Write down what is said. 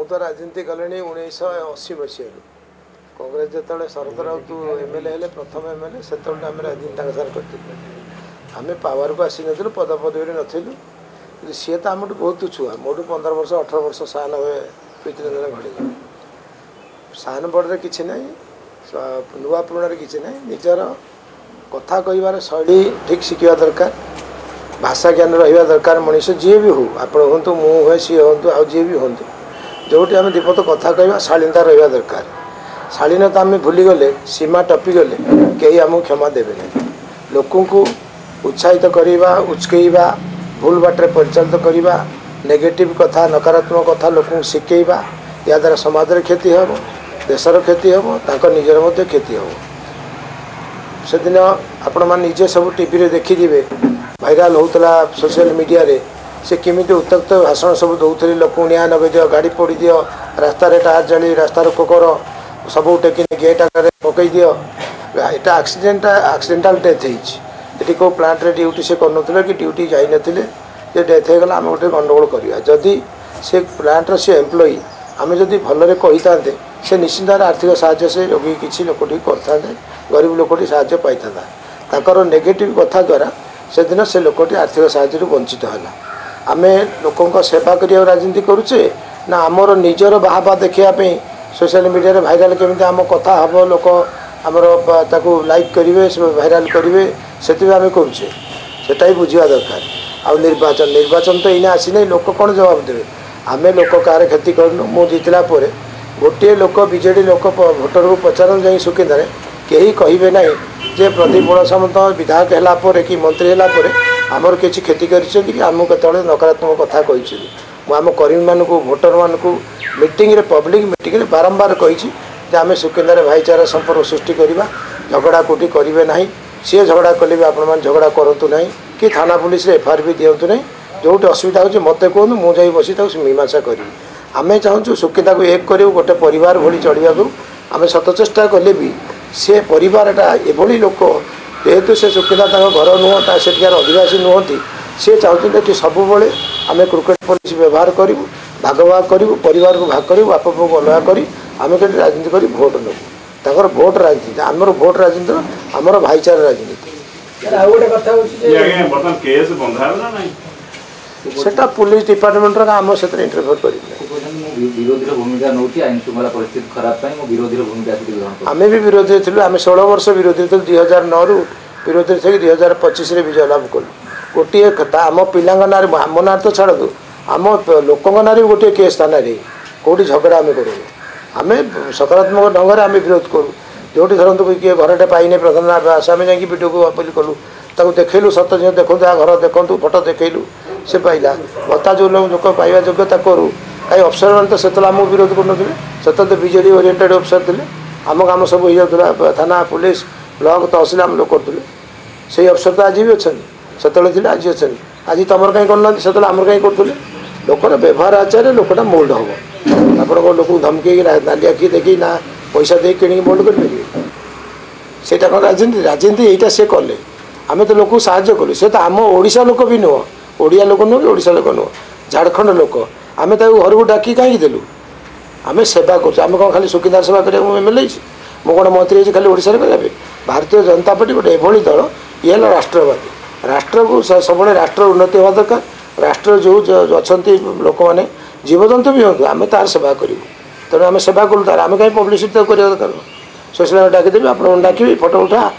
मु तो राजनीति कले 1980 मसीह कांग्रेस जो शरद राउत एमएलए प्रथम एमएलए से आम राजनीति सार कर आम पावर को आसी नु पदपदवी नु सी तो आम बहुत छुआ मोटू 15 वर्ष 18 वर्ष साहन हुए प्रीतिरंजन घड़ी साहन बड़े कि ना नुआ पुराण कि ना निजर कथा कहार शैली ठीक शिखा दरकार भाषा ज्ञान रहा दरकार मनीष जी भी हो आप हूँ मुझे सी हूँ आउ जी भी हूँ जोटी आम दीपत कथा कह शालीनता रहा दरकार शालीनता आम भूलीगले सीमा टपीगले कहीं आमको क्षमा देवे ना लोक उत्साहित करवा उचकईवा भूल बाटे परिचालित करवा नेगेटिव कथा नकारात्मक कथा लोक शिखेवा या द्वारा समाज क्षति हम देशर क्षति हम निजर मध्य क्षति हम से दिन आपण मैंने निजे सब टीवी देखिए भाइराल होता सोशल मीडिया रे से केमी उत्तक्त भाषण सब दौरे लोक निआ नगे दियो गाड़ी पोड़ी दियो रास्ता टायर जाली रास्तार कोकर सब टेक गेट आगे पकई दियो यहाँ एक्सीडेंटाल डेथ होती कौ प्लांट रे ड्यूटी से कर कि ड्यूटी जाई नथिले जे डेथ हो गला आम गोटे गंडगोल करवा जदि से प्लांटर से एम्प्लॉई आम जदि भलरे कही था से निश्चित आर्थिक साहाय्य से रोगी किसी लोकटी करते गरीब लोकटी साहाय्य पाई था नेगेटिव कथा द्वारा से दिन से लोकटी आर्थिक साहाय्य वंचित है आम लोकों सेवा करिया राजनीति करुचे ना आमर निजर बाहा देखापी सोशल मीडिया रे भाइराल केमी आम कथा हम लोक आमर ताकू लाइक करेंगे भाइराल करेंगे से आम करुचे सेटा ही बुझा दरकार आ निर्वाचन तो इना आसी ना लोक कौन जवाब देवे आम लोक कार क्षति करनु मु जीतला गोटे लोक बीजेडी लोक भोटर को पचार जा सुकिंदारे कहीं कहे ना जे प्रदीप बड़ सामंत विधायक है कि मंत्री है आमर किसी क्षति करमु के नकारात्मक कथा कही आम कर्मी मान भोटर मान मीटिंग रे पब्लिक मीटिंग रे बारंबार कही आम सुकिंदारे भाईचारा संपर्क सृष्टि करवा झगड़ा कोटी करेंगे ना सी झगड़ा कले भी आपण मैंने झगड़ा करूँ ना कि थाना पुलिस एफआईआर भी दिंतु ना जो असुविधा हो मत कहूँ मुझे बसी मीमांसा करी आम चाहूँ सुकिंदा को एक करूँ गोटे परिवार भली चढ़ा को आम शत चेष्टा कले भी से परिवारटा एभली लोक जेहेतु से सुकिंदा घर नुह सेठार अधिवासी नुहति सी चाहते सब आम क्रिकेट पॉलिसी व्यवहार करूँ भाग भाग करूँ परिवार को भाग करूँ बाप पुओ अलग कर आम कहीं राजनीति कर भोट नबू भोट राजनीति आमर भोट राजनीति आमर भाईचारा राजनीति सेटा पुलिस डिपार्टमेंट आम से इंटरफेयर कर आम भी विरोधी थी आम 16 वर्ष विरोधी थी 2009 रु विरोधी थे 2025 विजय लाभ कलु गोटे आम पिला ना आम ना तो छाड़ आम लोक ना भी गोटे केस थाना कौटी झगड़ा आम करूँ आम सकारात्मक ढंग से आम विरोध करूँ जोटी धरतु किए घरटे पाइने प्रधान आवास आम जा वीडियो को अपील कलु ताको देखलु सत झील देखूँ घर देखूँ फोटो देखलु से पाइला भत्ता जो लोक पाइबा योग्यता करूँ कहीं अफसर मैंने तो से आमको विरोध कर तो बीजेडी ओरिएंटेड अफसर थे आम काम सब हो जाता थाना पुलिस ब्लॉक तहसिल आम लोग करते से अफसर तो आज भी अच्छा से आज अच्छा आज तुम कहीं करना से आमर कहीं करें लोकर व्यवहार आचार्य लोकटा मोल्ड हम आप लोक धमकी नाली आखि देखी ना पैसा दे कि मोल्ड करेंगे सेटा कौन राजनीति राजनीति यहीटा से कले आम तो लोक साहय कलु से तो आम ओडिशा लोक भी नुह ओडिया लोक नुह कि ओडिशा लोक नुह झारखंड लोक आम घर को डाकी कहीं देलु आम सेवा करें कौन खाली सुकिंदार सेवा करें एमएलए मु कौन मंत्री खाली ओडिशा करेंगे भारतीय जनता पार्टी गोटे एभली दल ये राष्ट्रवादी राष्ट्र को सब राष्ट्र उन्नति होगा दरकार राष्ट्र जो अच्छा लोक मैंने जीवजंतु भी हूँ आम तार सेवा करूँ तेणु आम सेवा करूँ तार आम कहीं पब्लिसिटी कर दरकार सोशल मीडिया डाकिदेवी आप डाक फोटो उठा